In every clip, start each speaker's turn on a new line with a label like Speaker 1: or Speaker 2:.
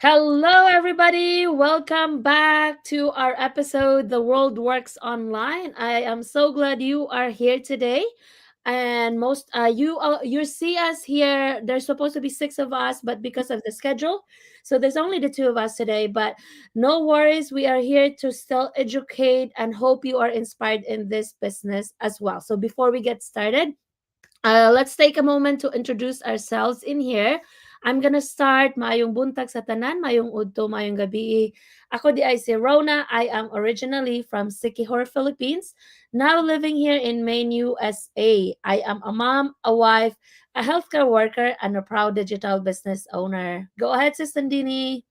Speaker 1: Hello, everybody. Welcome back to our episode, The World Works Online. I am so glad you are here today. And most you see us here. There's supposed to be six of us, but because of the schedule, so there's only the two of us today. But no worries, we are here to still educate and hope you are inspired in this business as well. So before we get started, let's take a moment to introduce ourselves in here. I'm gonna start. Mayong buntag sa tanan, mayong udto, mayong gabi. Ako di ay si Rhona. I am originally from Siquijor, Philippines, now living here in Maine, USA. I am a mom, a wife, a healthcare worker, and a proud digital business owner. Go ahead, Sis Nandini.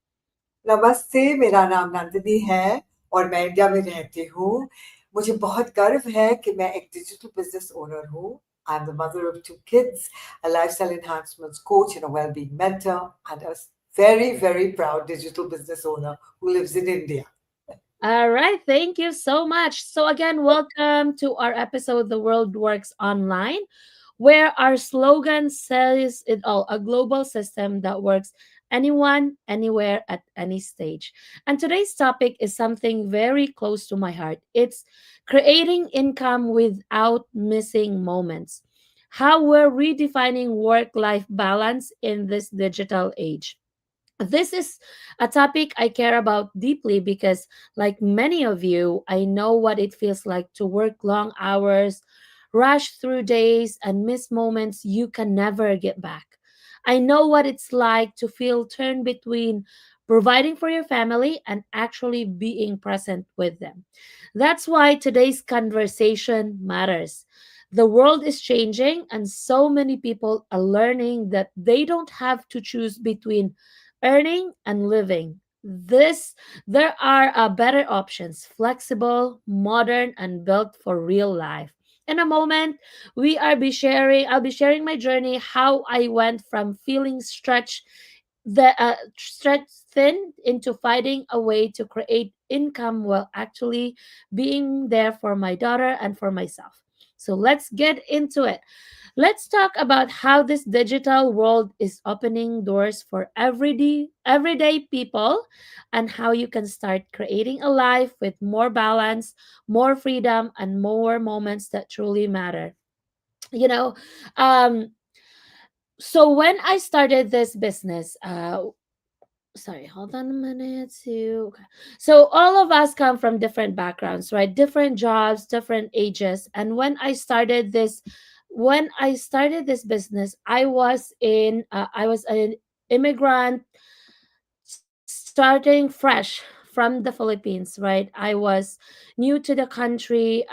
Speaker 2: नमस्ते, मेरा नाम नंदिनी है और मैं India में रहती हूँ। मुझे बहुत गर्व है कि मैं एक डिजिटल बिजनेस ओनर हूँ। I'm the mother of two kids, a lifestyle enhancements coach and a well-being mentor, and a very, very proud digital business owner who lives in India.
Speaker 1: All right, thank you so much. So, again, welcome to our episode, The World Works Online, where our slogan says it all, a global system that works anyone, anywhere, at any stage. And today's topic is something very close to my heart. It's creating income without missing moments. How we're redefining work life balance in this digital age. This is a topic I care about deeply because, like many of you, I know what it feels like to work long hours, rush through days, and miss moments you can never get back. I know what it's like to feel torn between providing for your family and actually being present with them. That's why today's conversation matters. The world is changing, and so many people are learning that they don't have to choose between earning and living. This There are better options, flexible, modern, and built for real life. In a moment, I'll be sharing my journey, how I went from feeling stretched thin into finding a way to create income while actually being there for my daughter and for myself. So let's get into it. Let's talk about how this digital world is opening doors for everyday people, and how you can start creating a life with more balance, more freedom, and more moments that truly matter. You know, um so when I started this business, sorry, hold on a minute. Okay. So all of us come from different backgrounds, right? Different jobs, different ages. And when I started this business, I was an immigrant starting fresh from the Philippines, right? I was new to the country.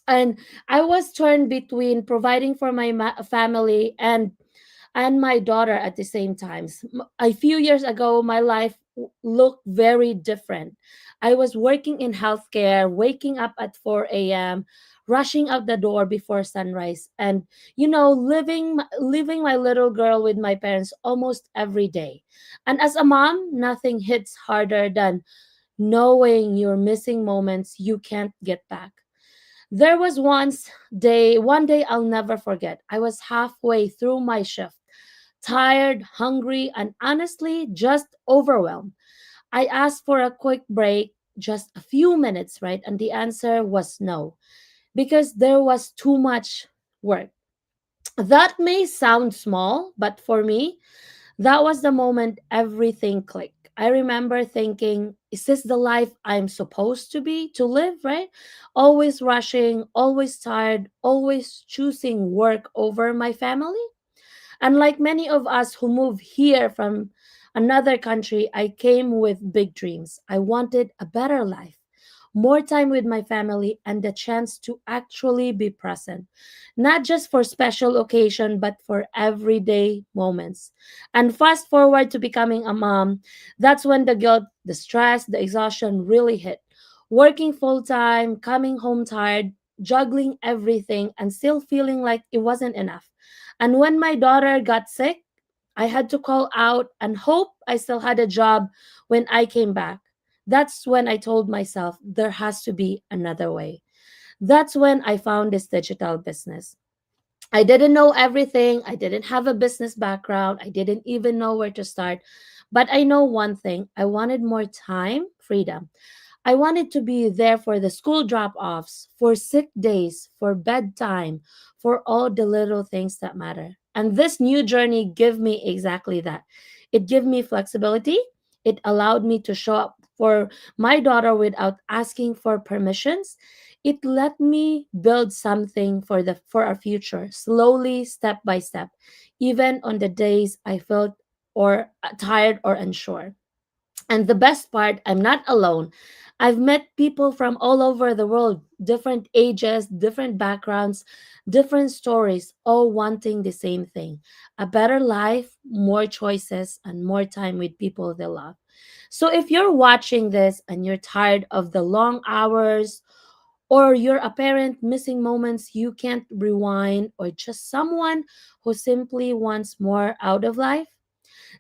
Speaker 1: And I was torn between providing for my family and my daughter at the same time. A few years ago, my life looked very different. I was working in healthcare, waking up at 4 a.m., rushing out the door before sunrise, and leaving my little girl with my parents almost every day. And as a mom, nothing hits harder than knowing you're missing moments you can't get back. There was one day I'll never forget. I was halfway through my shift, tired, hungry, and honestly just overwhelmed. I asked for a quick break, just a few minutes, right? And the answer was no, because there was too much work. That may sound small, but for me, that was the moment everything clicked. I remember thinking, is this the life I'm supposed to live, right? Always rushing, always tired, always choosing work over my family. And like many of us who move here from another country, I came with big dreams. I wanted a better life, more time with my family, and the chance to actually be present, not just for special occasion, but for everyday moments. And fast forward to becoming a mom, that's when the guilt, the stress, the exhaustion really hit. Working full time, coming home tired, juggling everything, and still feeling like it wasn't enough. And when my daughter got sick, I had to call out and hope I still had a job when I came back. That's when I told myself there has to be another way. That's when I found this digital business. I didn't know everything. I didn't have a business background. I didn't even know where to start. But I know one thing: I wanted more time, freedom. I wanted to be there for the school drop offs, for sick days, for bedtime, for all the little things that matter. And this new journey gave me exactly that. It gave me flexibility. It allowed me to show up for my daughter without asking for permissions. It let me build something for our future, slowly, step by step, even on the days I felt or tired or unsure. And the best part, I'm not alone. I've met people from all over the world, different ages, different backgrounds, different stories, all wanting the same thing: a better life, more choices, and more time with people they love. So if you're watching this and you're tired of the long hours, or you're a parent missing moments you can't rewind, or just someone who simply wants more out of life,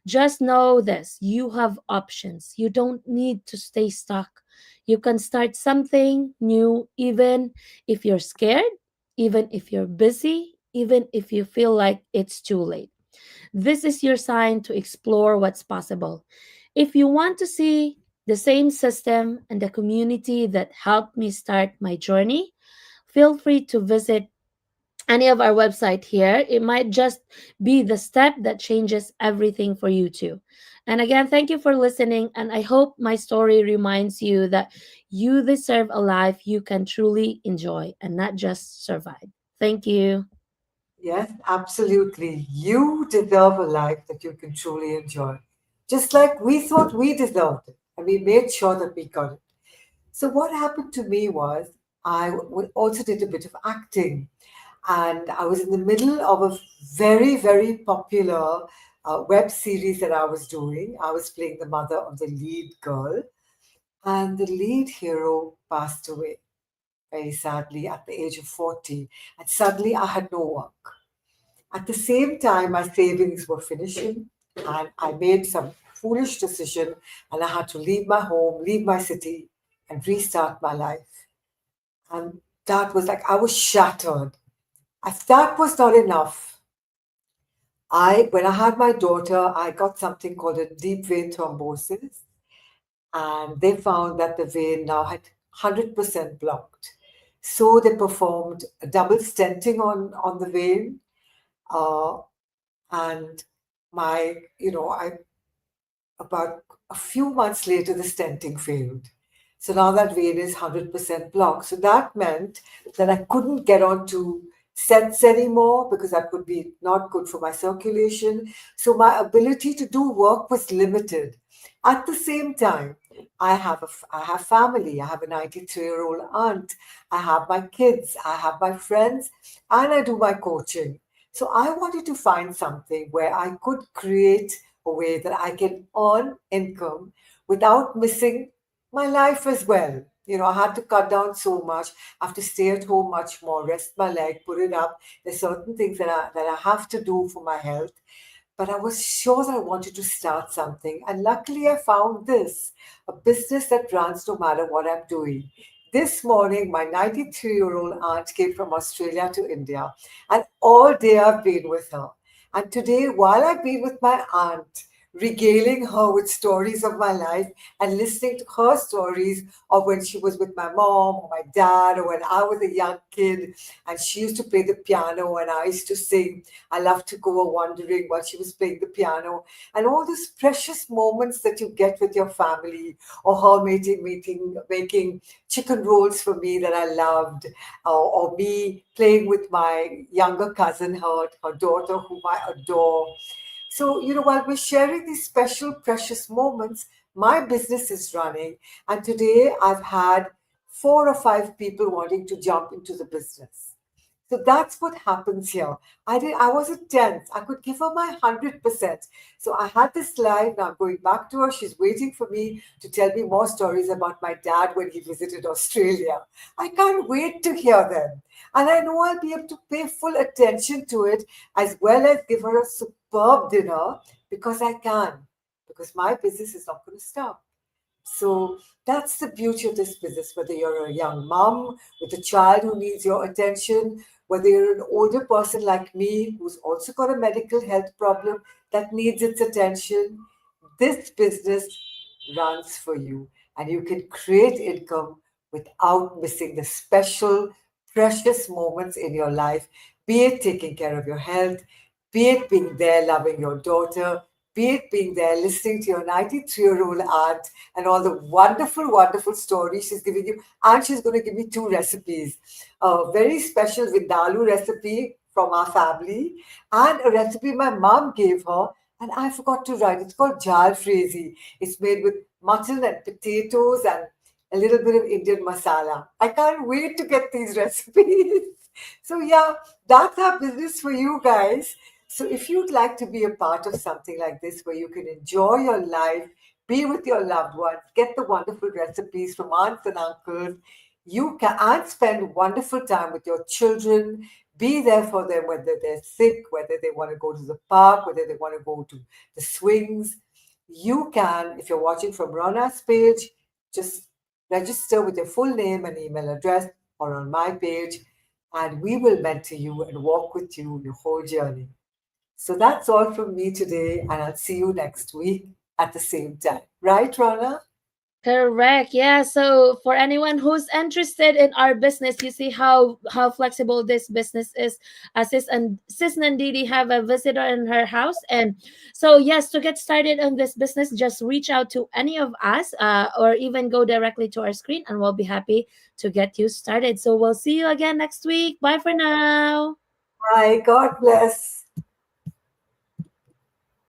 Speaker 1: just know this: you have options. You don't need to stay stuck. You can start something new, even if you're scared, even if you're busy, even if you feel like it's too late. This is your sign to explore what's possible. If you want to see the same system and the community that helped me start my journey, feel free to visit any of our website here. It might just be the step that changes everything for you too. And again, thank you for listening, and I hope my story reminds you that you deserve a life you can truly enjoy and not just survive. Thank you.
Speaker 2: Yes, absolutely. You deserve a life that you can truly enjoy. Just like we thought we deserved it, and we made sure that we got it. So, what happened to me was also did a bit of acting, and I was in the middle of a very, very popular web series that I was doing. I was playing the mother of the lead girl, and the lead hero passed away very sadly at the age of 40, and suddenly I had no work. At the same time, my savings were finishing, and I made some foolish decision, and I had to leave my home, leave my city, and restart my life. And that was like I was shattered. If that was not enough, when I had my daughter, I got something called a deep vein thrombosis, and they found that the vein now had 100% blocked. So they performed a double stenting on the vein, uh, and I about a few months later, the stenting failed. So now that vein is 100% blocked. So that meant that I couldn't get onto sets anymore because that would be not good for my circulation. So my ability to do work was limited. At the same time, I have family. I have a 93-year-old aunt. I have my kids. I have my friends, and I do my coaching. So I wanted to find something where I could create a way that I can earn income without missing my life as well. I had to cut down so much. I have to stay at home much more, rest my leg, put it up. There's certain things that I have to do for my health. But I was sure that I wanted to start something. And luckily, I found this a business that runs no matter what I'm doing. This morning, my 93-year-old aunt came from Australia to India, and all day I've been with her. And today, while I've been with my aunt, regaling her with stories of my life and listening to her stories of when she was with my mom or my dad, or when I was a young kid and she used to play the piano and I used to sing. I loved to go wandering while she was playing the piano, and all those precious moments that you get with your family, or her making chicken rolls for me that I loved, or me playing with my younger cousin, her daughter, whom I adore. So, while we're sharing these special, precious moments, my business is running. And today I've had 4 or 5 people wanting to jump into the business. So that's what happens here. I wasn't tense. I could give her my 100%. So I had this live. Now I'm going back to her. She's waiting for me to tell me more stories about my dad when he visited Australia. I can't wait to hear them. And I know I'll be able to pay full attention to it, as well as give her a superb dinner, because I can. Because my business is not going to stop. So that's the beauty of this business, whether you're a young mom with a child who needs your attention, whether you're an older person like me who's also got a medical health problem that needs its attention, this business runs for you and you can create income without missing the special, precious moments in your life, be it taking care of your health, be it being there loving your daughter, be it being there listening to your 93-year-old aunt and all the wonderful, wonderful stories she's giving you. And she's going to give me two recipes, a very special Vindaloo recipe from our family and a recipe my mom gave her. And I forgot to write. It's called jal freizi. It's made with mutton and potatoes and a little bit of Indian masala. I can't wait to get these recipes. So, yeah, that's our business for you guys. So, if you'd like to be a part of something like this where you can enjoy your life, be with your loved ones, get the wonderful recipes from aunts and uncles, you can and spend wonderful time with your children, be there for them whether they're sick, whether they want to go to the park, whether they want to go to the swings. You can, if you're watching from Rona's page, just register with your full name and email address or on my page, and we will mentor you and walk with you your whole journey. So that's all from me today, and I'll see you next week at the same time. Right, Rona?
Speaker 1: Correct. Yeah. So for anyone who's interested in our business, you see how flexible this business is. Sis Nandini have a visitor in her house, and so yes, to get started on this business, just reach out to any of us, or even go directly to our screen, and we'll be happy to get you started. So we'll see you again next week. Bye for now.
Speaker 2: Bye. God bless.